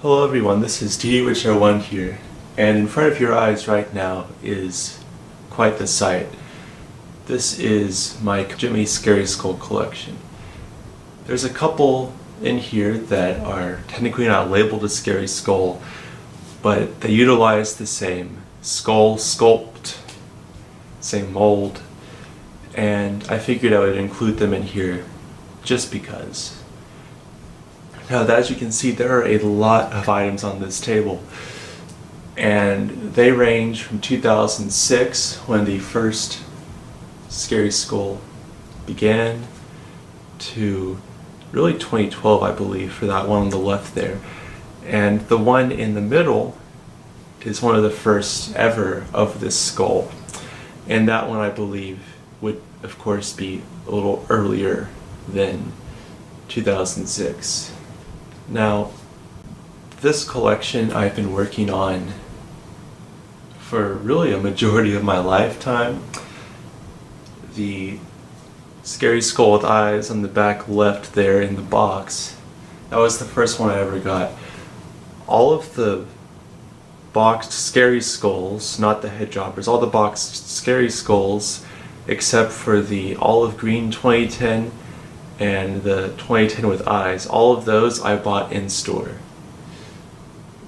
Hello everyone, this is DH01 here, and in front of your eyes right now is quite the sight. This is my Gemmy Scary Skull collection. There's a couple in here that are technically not labeled as Scary Skull, but they utilize the same skull sculpt, same mold, and I figured I would include them in here just because. Now, as you can see, there are a lot of items on this table, and they range from 2006, when the first Scary Skull began, to really 2012, I believe, for that one on the left there. And the one in the middle is one of the first ever of this skull, and that one, I believe, would of course be a little earlier than 2006. Now, this collection I've been working on for really a majority of my lifetime. The Scary Skull with eyes on the back left there in the box, that was the first one I ever got. All of the boxed Scary Skulls, not the head droppers, all the boxed Scary Skulls except for the olive green 2010 and the 2010 with eyes, all of those I bought in store,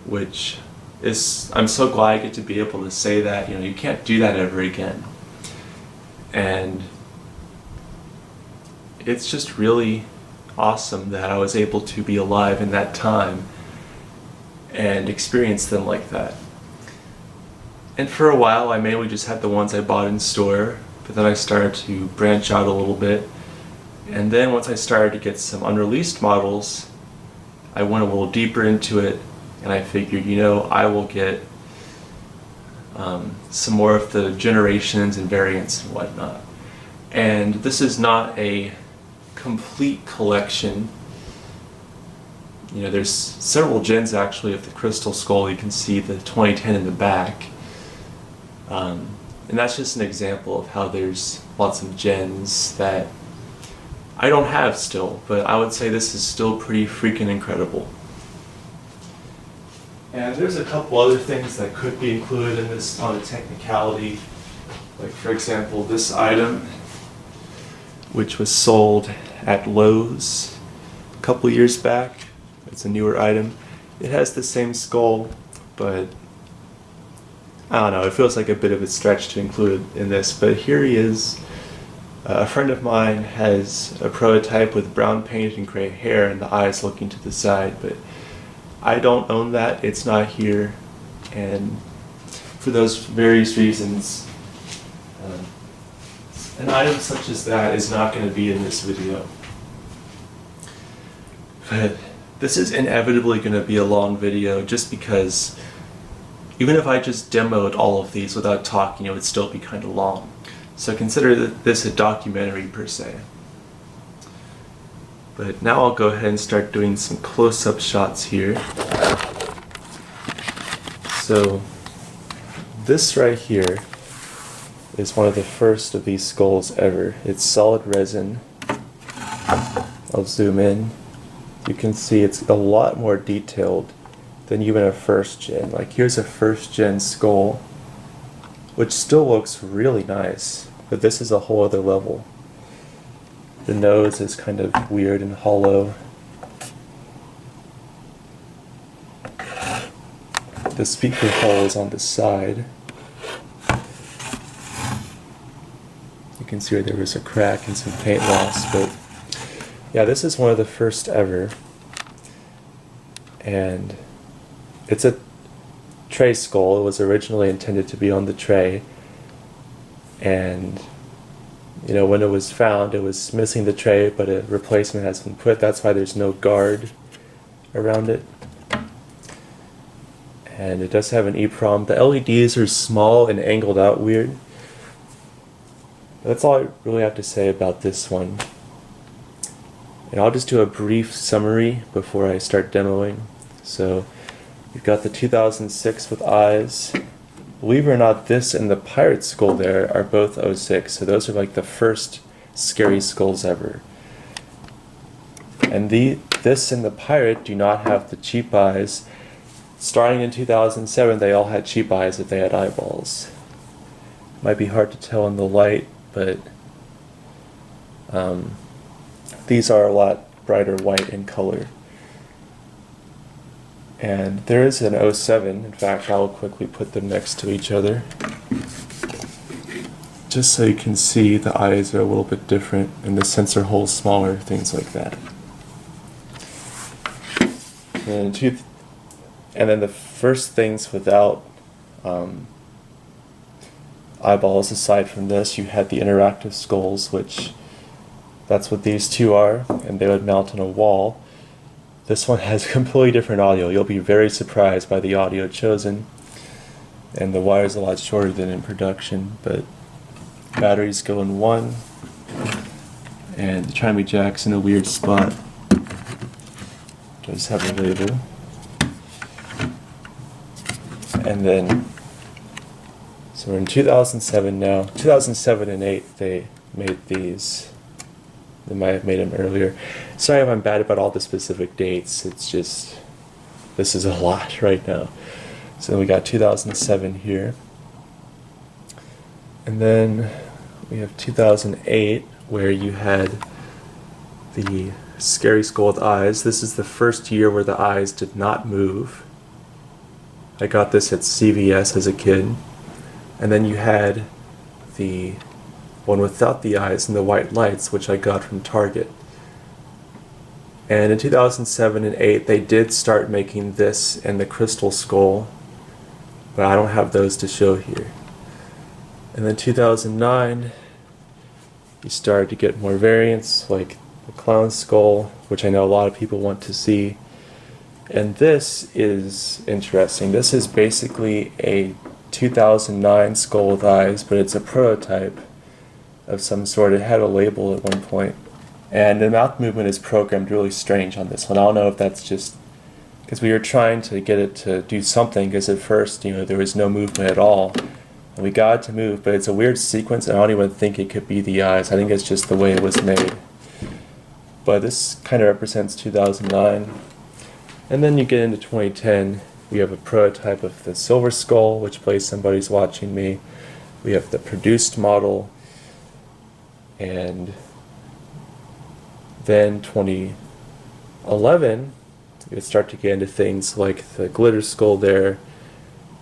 which is, I'm so glad I get to be able to say that, you can't do that ever again. And it's just really awesome that I was able to be alive in that time and experience them like that. And for a while I mainly just had the ones I bought in store, but then I started to branch out a little bit. And then once I started to get some unreleased models, I went a little deeper into it, and I figured, I will get some more of the generations and variants and whatnot. And this is not a complete collection. There's several gens actually of the Crystal Skull. You can see the 2010 in the back. And that's just an example of how there's lots of gens that I don't have still, but I would say this is still pretty freaking incredible. And there's a couple other things that could be included in this on a technicality. Like, for example, this item, which was sold at Lowe's a couple years back. It's a newer item. It has the same skull, but I don't know, it feels like a bit of a stretch to include in this, but here he is. A friend of mine has a prototype with brown paint and gray hair and the eyes looking to the side, but I don't own that. It's not here, and for those various reasons, an item such as that is not going to be in this video. But this is inevitably going to be a long video, just because even if I just demoed all of these without talking, it would still be kind of long. So consider this a documentary per se. But now I'll go ahead and start doing some close-up shots here. So this right here is one of the first of these skulls ever. It's solid resin. I'll zoom in. You can see it's a lot more detailed than even a first gen. Like, here's a first gen skull, which still looks really nice, but this is a whole other level. The nose is kind of weird and hollow. The speaker hole is on the side. You can see where there was a crack and some paint loss, but yeah, this is one of the first ever. And it's a tray skull. It was originally intended to be on the tray, and when it was found, it was missing the tray, but a replacement has been put. That's why there's no guard around it. And it does have an EEPROM. The LEDs are small and angled out weird. That's all I really have to say about this one. And I'll just do a brief summary before I start demoing. So we've got the 2006 with eyes. Believe it or not, this and the pirate skull there are both 06, so those are like the first Scary Skulls ever. And this and the pirate do not have the cheap eyes. starting in 2007, they all had cheap eyes if they had eyeballs. Might be hard to tell in the light, but these are a lot brighter white in color. And there is an 07. In fact, I will quickly put them next to each other, just so you can see the eyes are a little bit different and the sensor hole's smaller, things like that. And then the first things without eyeballs, aside from this, you had the interactive skulls, which that's what these two are, and they would mount on a wall. This one has completely different audio. You'll be very surprised by the audio chosen, and the wire's a lot shorter than in production, but batteries go in one, and the timing jack's in a weird spot. Does have a label. And then, so we're in 2007 now. 2007 and 8 they made these. They might have made them earlier. Sorry if I'm bad about all the specific dates. It's just, this is a lot right now. So we got 2007 here. And then we have 2008, where you had the scary skull with eyes. This is the first year where the eyes did not move. I got this at CVS as a kid. And then you had the one without the eyes and the white lights, which I got from Target. And in 2007 and 8, they did start making this and the crystal skull, but I don't have those to show here. And then 2009, you started to get more variants, like the clown skull, which I know a lot of people want to see. And this is interesting. This is basically a 2009 skull with eyes, but it's a prototype of some sort. It had a label at one point. And the mouth movement is programmed really strange on this one. I don't know if that's just because we were trying to get it to do something, because at first, there was no movement at all. And we got it to move, but it's a weird sequence, and I don't even think it could be the eyes. I think it's just the way it was made. But this kind of represents 2009. And then you get into 2010, we have a prototype of the silver skull, which plays Somebody's Watching Me. We have the produced model. And then 2011, you start to get into things like the glitter skull there.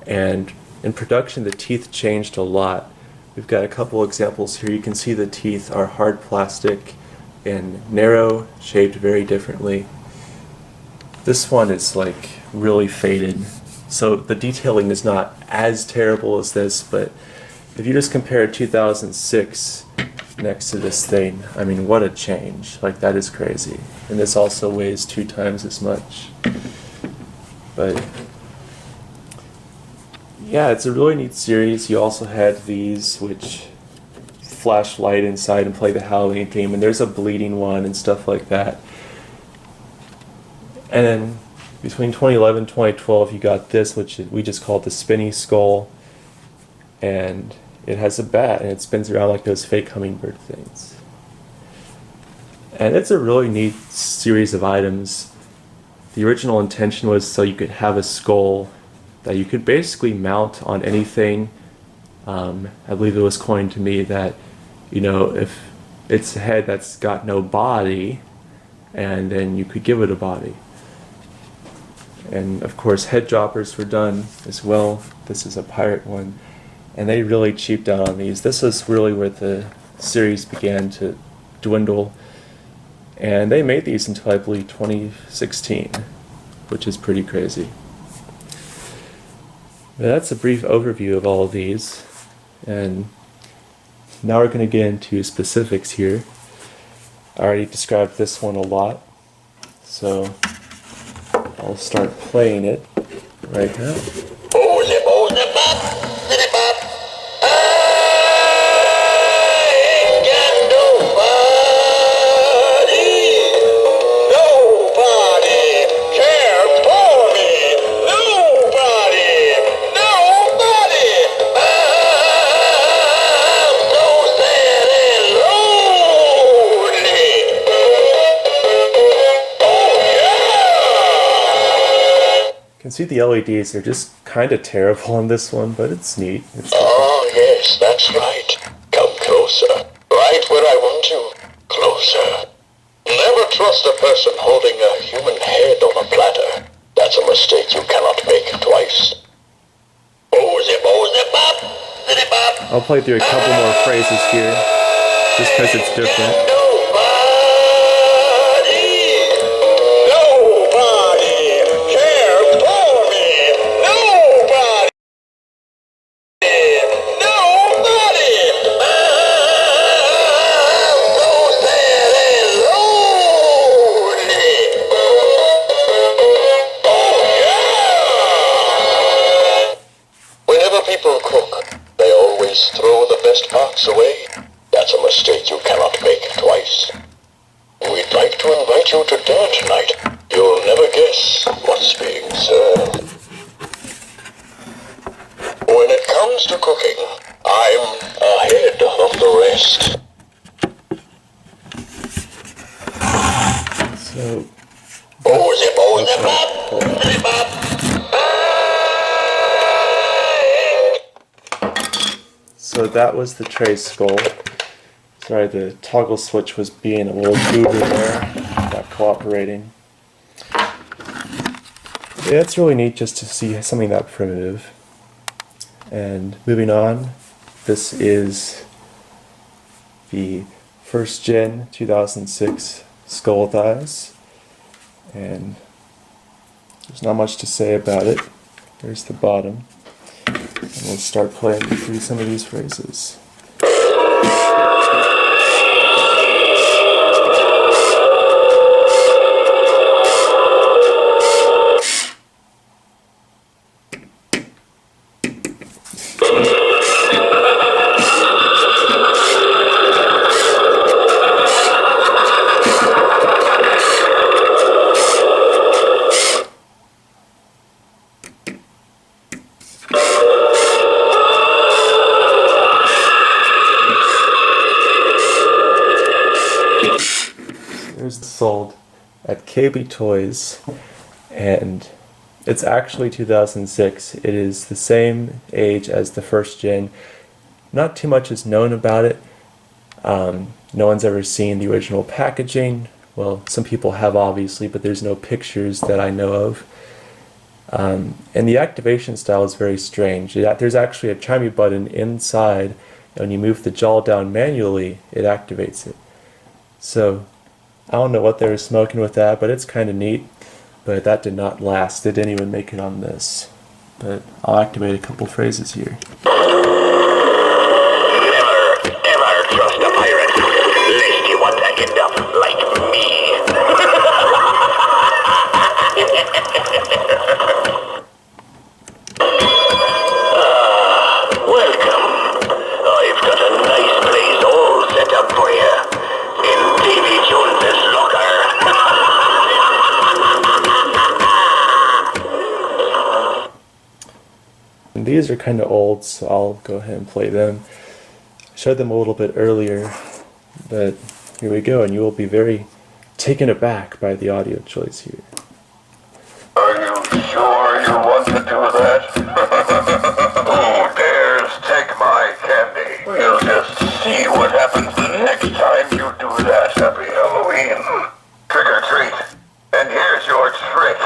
And in production, the teeth changed a lot. We've got a couple examples here. You can see the teeth are hard plastic and narrow, shaped very differently. This one is like really faded, so the detailing is not as terrible as this, but if you just compare 2006 next to this thing, I mean, what a change. Like, that is crazy. And this also weighs 2 times as much. But yeah, it's a really neat series. You also had these which flash light inside and play the Halloween theme, and there's a bleeding one and stuff like that. And then between 2011 and 2012, you got this, which we just call the spinny skull, and it has a bat and it spins around like those fake hummingbird things. And it's a really neat series of items. The original intention was so you could have a skull that you could basically mount on anything. I believe it was coined to me that, if it's a head that's got no body, and then you could give it a body. And of course, head droppers were done as well. This is a pirate one. And they really cheaped out on these. This is really where the series began to dwindle. And they made these until, I believe, 2016, which is pretty crazy. But that's a brief overview of all of these. And now we're going to get into specifics here. I already described this one a lot, so I'll start playing it right now. can see the LEDs, they're just kind of terrible on this one, but it's neat. Oh, yes, that's right. Come closer. Right where I want you. Closer. Never trust a person holding a human head on a platter. That's a mistake you cannot make twice. Oh, zip, bop, zip, bop. I'll play through a couple more phrases here, just because it's different. People cook, they always throw the best parts away. That's a mistake you cannot make twice. We'd like to invite you to dinner tonight. You'll never guess what's being served. When it comes to cooking, I'm ahead of the rest. So... So that was the tray skull. Sorry, the toggle switch was being a little goober there, not cooperating. Yeah, it's really neat just to see something that primitive. And moving on, this is the first gen 2006 skull with eyes. And there's not much to say about it. There's the bottom. And we'll start playing through some of these phrases. Sold at KB Toys, and it's actually 2006. It is the same age as the first gen. Not too much is known about it. No one's ever seen the original packaging. Well, some people have obviously, but there's no pictures that I know of. And the activation style is very strange. There's actually a chimey button inside, and when you move the jaw down manually, it activates it. So I don't know what they were smoking with that, but it's kind of neat. But that did not last. It didn't even make it on this. But I'll activate a couple phrases here. Never, ever trust a pirate, lest you want to end up like me. Welcome. I've got a nice place all set up for you. In Davy Jones's locker. And these are kind of old, so I'll go ahead and play them. I showed them a little bit earlier, but here we go, and you will be very taken aback by the audio choice here. Are you sure you want to do that? Who dares take my candy? We'll just see what happens the next time you do that. Happy Halloween. Trick or treat. And here's your trick.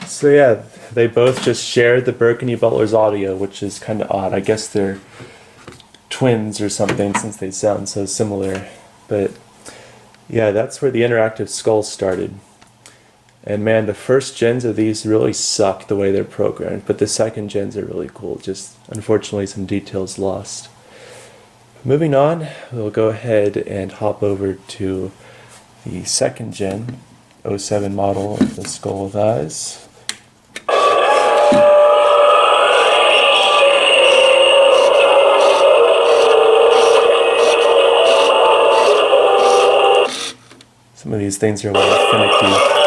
So yeah, they both just shared the Burgundy Butler's audio, which is kind of odd. I guess they're twins or something since they sound so similar. But yeah, that's where the interactive skulls started. And man, the first gens of these really suck the way they're programmed, but the second gens are really cool. Just unfortunately some details lost. Moving on, we'll go ahead and hop over to the second gen 07 model of the skull with eyes. Some of these things are a little finicky.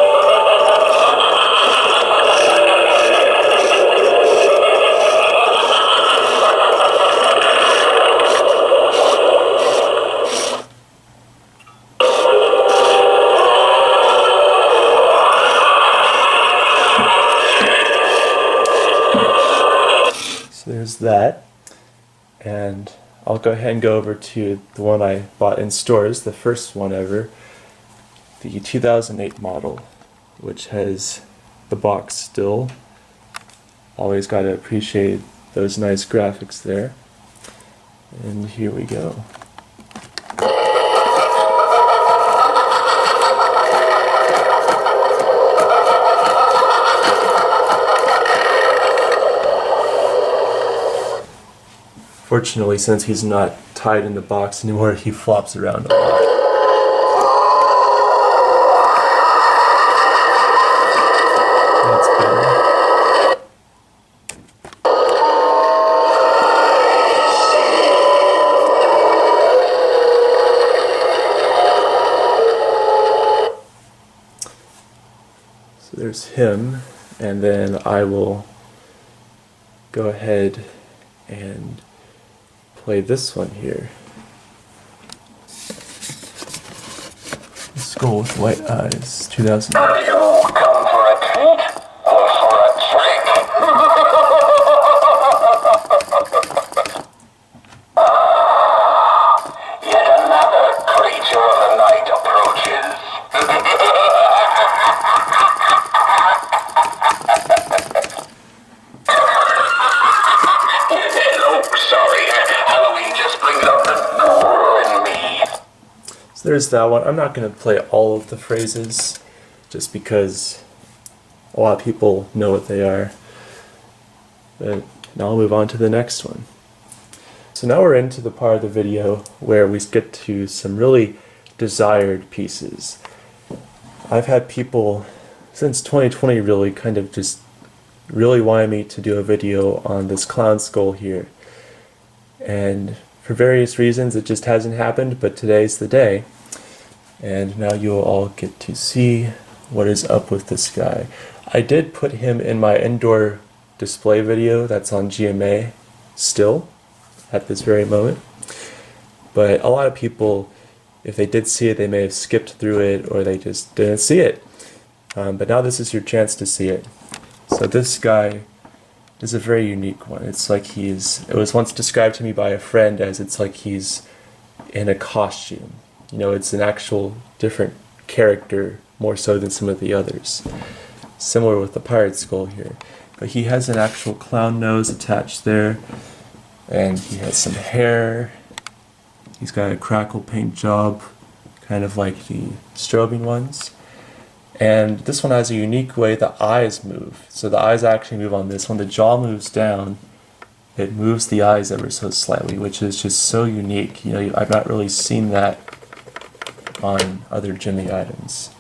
there's that. And I'll go ahead and go over to the one I bought in stores, the first one ever, the 2008 model, which has the box still. Always got to appreciate those nice graphics there. And here we go. Fortunately, since he's not tied in the box anymore, he flops around a lot. That's better. So there's him, and then I will go ahead and play this one here. Skull with White Eyes, 2008. You come for a treat or for a trick? Yet another creature of the night approaches. Oh, sorry. Halloween just brings out the ghoul in me. So there's that one. I'm not going to play all of the phrases just because a lot of people know what they are. But now I'll move on to the next one. So now we're into the part of the video where we get to some really desired pieces. I've had people since 2020 really kind of just really wanted me to do a video on this clown skull here. And for various reasons it just hasn't happened, but today's the day. And now you'll all get to see what is up with this guy. I did put him in my indoor display video that's on GMA still at this very moment. But a lot of people, if they did see it, they may have skipped through it or they just didn't see it. But now this is your chance to see it. So this guy is a very unique one. It's like it was once described to me by a friend as it's like he's in a costume. You know, it's an actual different character more so than some of the others. Similar with the pirate skull here. But he has an actual clown nose attached there. And he has some hair. He's got a crackle paint job, kind of like the strobing ones. And this one has a unique way the eyes move. So the eyes actually move on this one. The jaw moves down. It moves the eyes ever so slightly, which is just so unique. You know, I've not really seen that on other Gemmy items.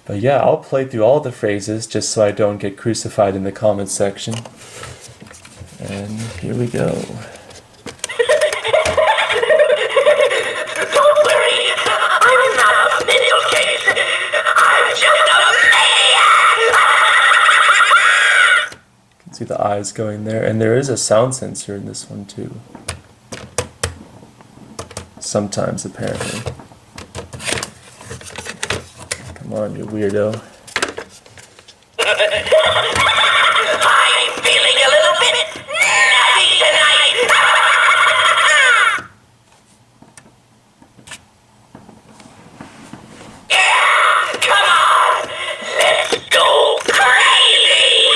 But yeah, I'll play through all the phrases just so I don't get crucified in the comments section. And here we go. Don't worry, I'm not a middle case. I'm just a man. You can see the eyes going there, and there is a sound sensor in this one too. Sometimes, apparently. Come on, you weirdo. I'm feeling a little bit nutty tonight. Yeah, come on, let's go crazy.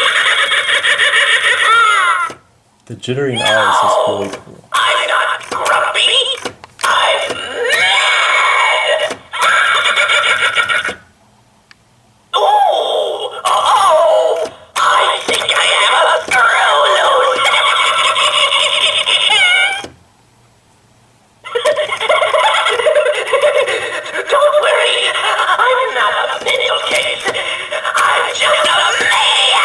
The jittering eyes is really cool. I'm not grumpy. I'm mad. Oh, I think I have a Don't worry, I'm not a middle case. I'm just a man.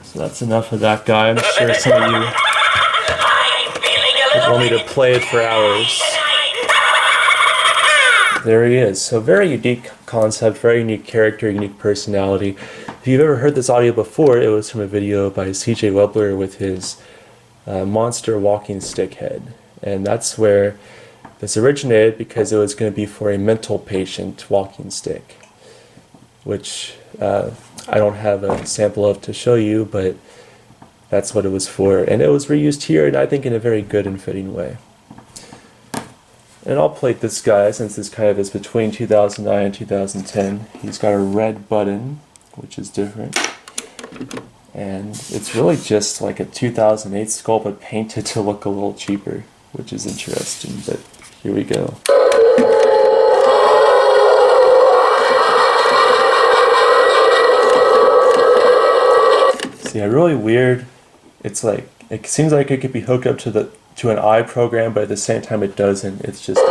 So that's enough of that guy. I'm sure some of you I'm feeling a would little want me to play it for hours. There he is. So very unique concept, very unique character, unique personality. If you've ever heard this audio before, it was from a video by CJ Webbler with his monster walking stick head. And that's where this originated, because it was going to be for a mental patient walking stick, which I don't have a sample of to show you, but That's what it was for. And it was reused here, and I think in a very good and fitting way. And I'll plate this guy, since this kind of is between 2009 and 2010. He's got a red button, which is different. And it's really just like a 2008 skull, but painted to look a little cheaper, which is interesting, but here we go. See, really weird. It's like, it seems like it could be hooked up to an eye program, but at the same time it doesn't. It's just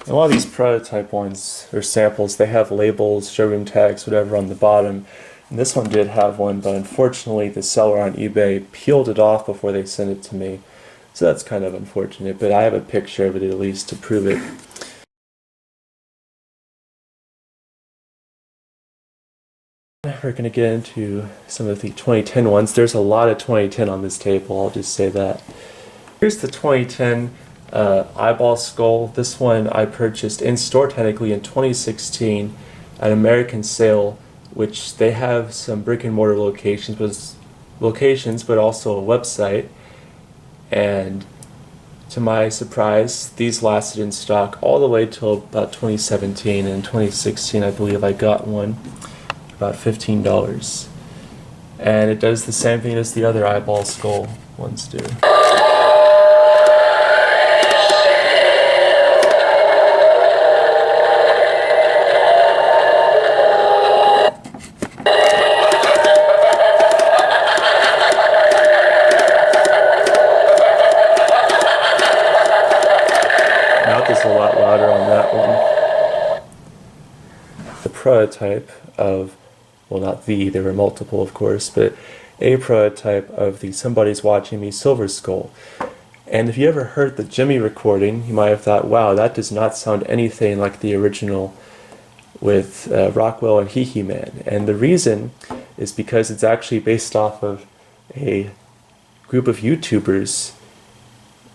a lot of these prototype ones, or samples, they have labels, showroom tags, whatever on the bottom. And this one did have one, but unfortunately the seller on eBay peeled it off before they sent it to me. So that's kind of unfortunate, but I have a picture of it at least to prove it. We're going to get into some of the 2010 ones. There's a lot of 2010 on this table, I'll just say that. Here's the 2010 eyeball skull. This one I purchased in store technically in 2016 at American Sale, which they have some brick and mortar locations, but also a website. And to my surprise, these lasted in stock all the way till about 2017. And in 2016, I believe I got one about $15. And it does the same thing as the other eyeball skull ones do. Is a lot louder on that one. The prototype of, well, not there were multiple of course, but a prototype of the Somebody's Watching Me silver skull. And if you ever heard the Gemmy recording, you might have thought, wow, that does not sound anything like the original with Rockwell and Hee Hee Man. And the reason is because it's actually based off of a group of YouTubers,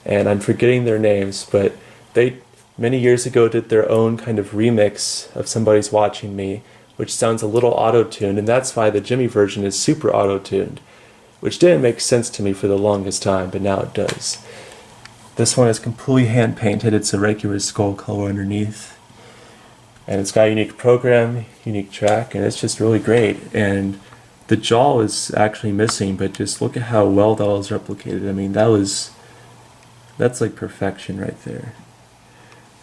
and I'm forgetting their names, but they many years ago did their own kind of remix of Somebody's Watching Me, which sounds a little auto-tuned, and that's why the Gemmy version is super auto-tuned, which didn't make sense to me for the longest time, but now it does. This one is completely hand-painted. It's a regular skull color underneath, and it's got a unique program, unique track, and it's just really great. And the jaw is actually missing, but just look at how well that was replicated. I mean, that's like perfection right there.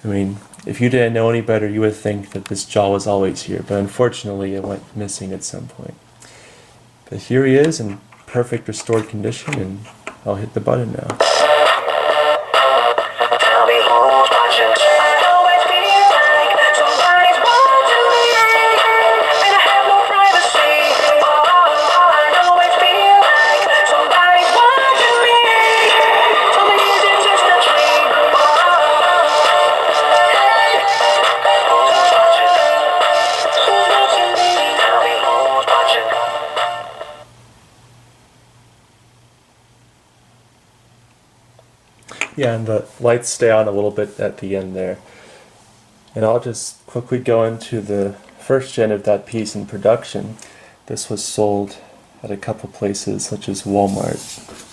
I mean, if you didn't know any better, you would think that this jaw was always here, but unfortunately it went missing at some point. But here he is in perfect restored condition, and I'll hit the button now. Yeah, and the lights stay on a little bit at the end there. And I'll just quickly go into the first gen of that piece in production. This was sold at a couple places such as Walmart.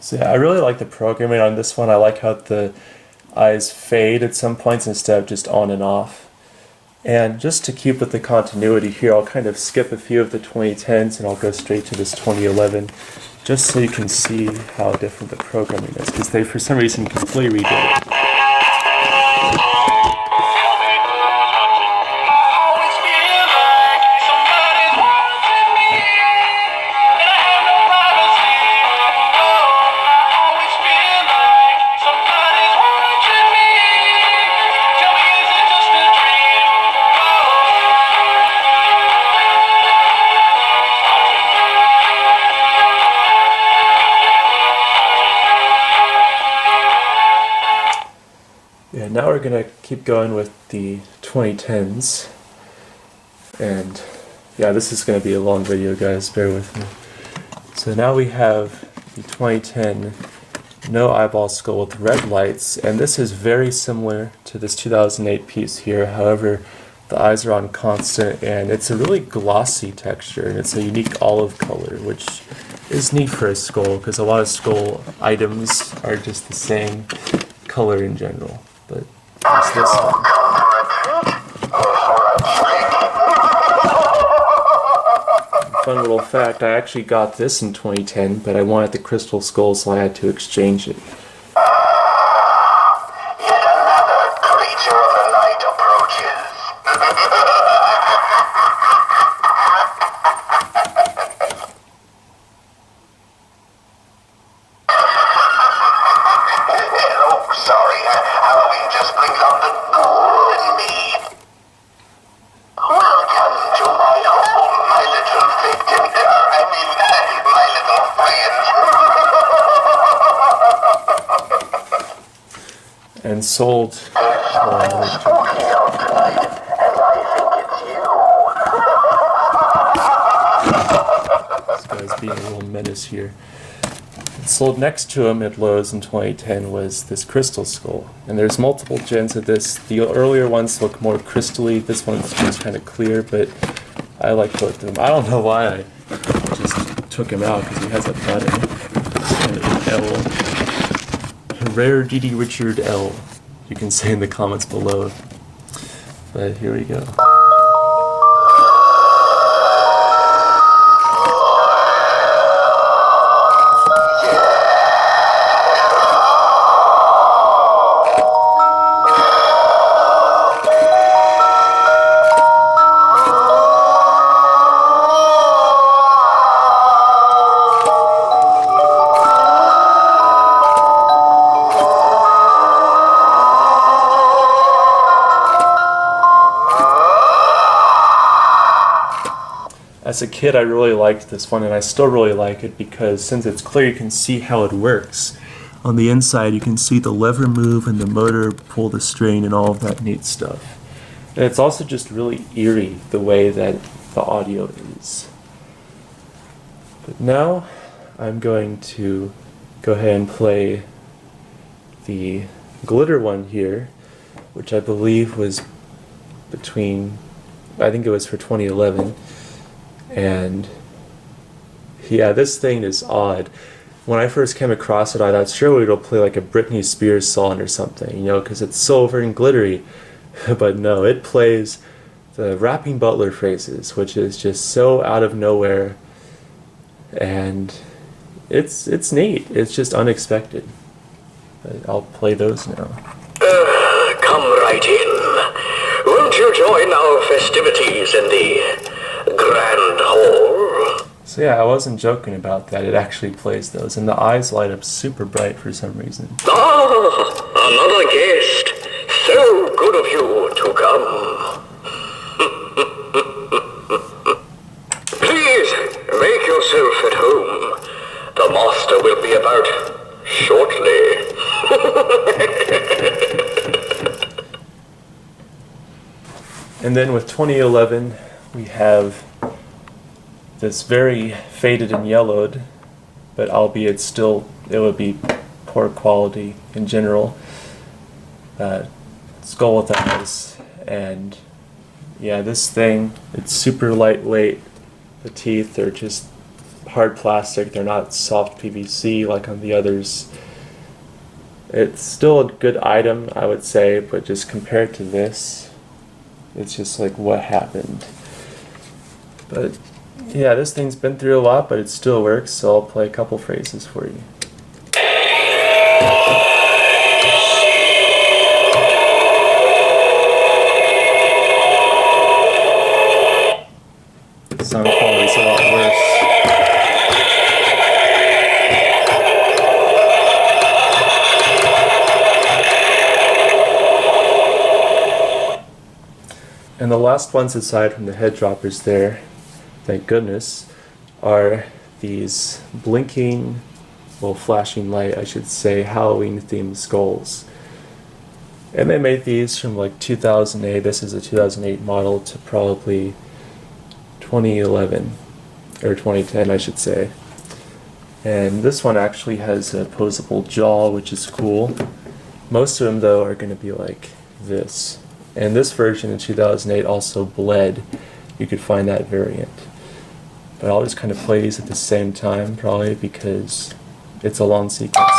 So yeah, I really like the programming on this one. I like how the eyes fade at some points instead of just on and off. And just to keep with the continuity here, I'll kind of skip a few of the 2010s and I'll go straight to this 2011, just so you can see how different the programming is, because they for some reason completely redid it. now we're going to keep going with the 2010s. And yeah, this is going to be a long video, guys, bear with me. So now we have the 2010 no eyeball skull with red lights, and this is very similar to this 2008 piece here. However, the eyes are on constant, and it's a really glossy texture, and it's a unique olive color, which is neat for a skull, because a lot of skull items are just the same color in general. But it's this one. Fun little fact, I actually got this in 2010, but I wanted the crystal skull, so I had to exchange it. Yet another creature of the night approaches. Oh, sorry, Halloween just brings out the ghoul in me. Welcome to my home, my little victim. My little friend. And sold. Something spooky out tonight, and I think it's you. This guy's being a little menace here. Sold next to him at Lowe's in 2010 was this crystal skull. And there's multiple gens of this. The earlier ones look more crystally. This one's just kind of clear, but I like both of them. I don't know why I just took him out, because he has a button. And an L. Rare D.D. Richard L. You can say in the comments below. But here we go. As a kid, I really liked this one, and I still really like it because since it's clear, you can see how it works. On the inside, you can see the lever move and the motor pull the string and all of that neat stuff. And it's also just really eerie the way that the audio is. But now, I'm going to go ahead and play the glitter one here, which I believe was between, I think it was for 2011. And yeah, this thing is odd. When I first came across it, I thought surely it'll play like a Britney Spears song or something, you know, because it's silver and glittery. But no, it plays the Rapping Butler phrases, which is just so out of nowhere. And it's neat. It's just unexpected. But I'll play those now. Come right in. Won't you join our festivities in the Grand Hall? So yeah, I wasn't joking about that. It actually plays those, and the eyes light up super bright for some reason. Ah, another guest. So good of you to come. Please make yourself at home. The master will be about shortly. And then with 2011, we have this very faded and yellowed, but albeit still, it would be poor quality in general, skull with eyes. And yeah, this thing, it's super lightweight. The teeth are just hard plastic. They're not soft PVC like on the others. It's still a good item, I would say, but just compared to this, it's just like, what happened? But yeah, this thing's been through a lot, but it still works, so I'll play a couple phrases for you. The sound quality's a lot worse. And the last ones, aside from the head droppers there, thank goodness, are these blinking, well, flashing light, I should say, Halloween themed skulls. And they made these from like 2008, this is a 2008 model, to probably 2011, or 2010 I should say. And this one actually has a posable jaw, which is cool. Most of them though are going to be like this. And this version in 2008 also bled. You could find that variant. But I'll just kind of play these at the same time probably because it's a long sequence.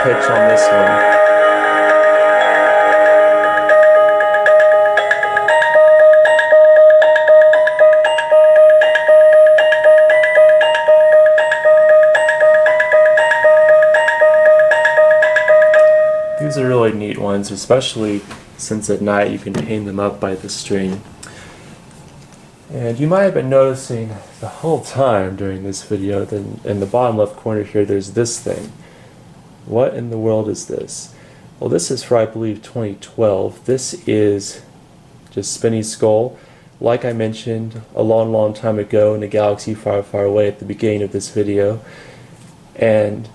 Pitch on this one. These are really neat ones, especially since at night you can hang them up by the string. And you might have been noticing the whole time during this video that in the bottom left corner here there's this thing. What in the world is this? Well, this is for, I believe, 2012. This is just Spinny Skull. Like I mentioned a long time ago in a galaxy far, far away at the beginning of this video. And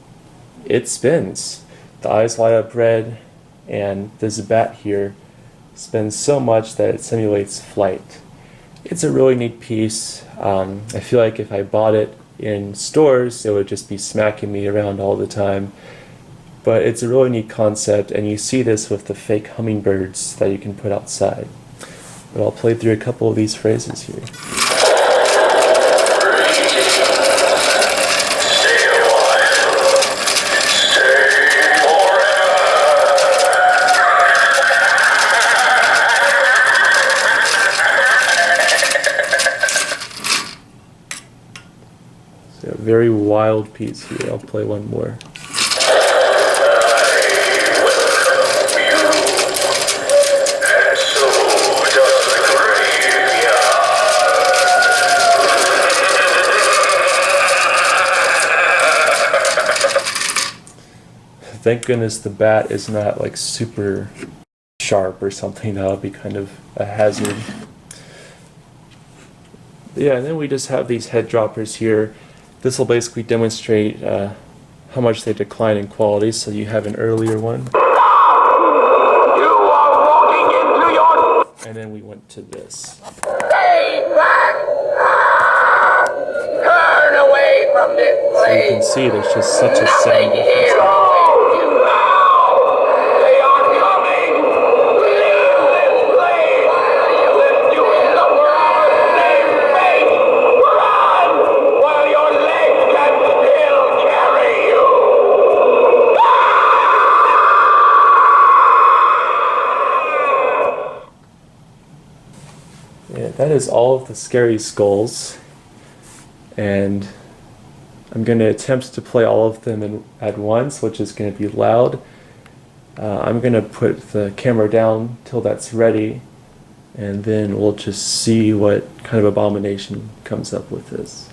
it spins. The eyes light up red, and this bat here spins so much that it simulates flight. It's a really neat piece. I feel like if I bought it in stores, it would just be smacking me around all the time. But it's a really neat concept, and you see this with the fake hummingbirds that you can put outside. But I'll play through a couple of these phrases here. So a very wild piece here. I'll play one more. Thank goodness the bat is not like super sharp or something. That would be kind of a hazard. Yeah, and then we just have these head droppers here. This will basically demonstrate how much they decline in quality. So you have an earlier one. You are walking into your... And then we went to this. Stay back! Turn away from this place. So you can see there's just such a sound difference. Yeah, that is all of the scary skulls, and I'm going to attempt to play all of them at once, which is going to be loud. I'm going to put the camera down till that's ready, and then we'll just see what kind of abomination comes up with this.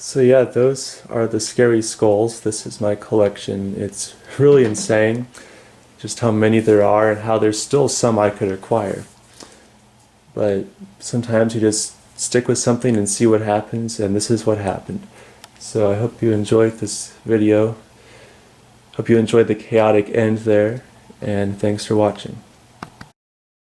So yeah, those are the scary skulls. This is my collection. It's really insane just how many there are and how there's still some I could acquire. But sometimes you just stick with something and see what happens, and this is what happened. So I hope you enjoyed this video. Hope you enjoyed the chaotic end there, and thanks for watching.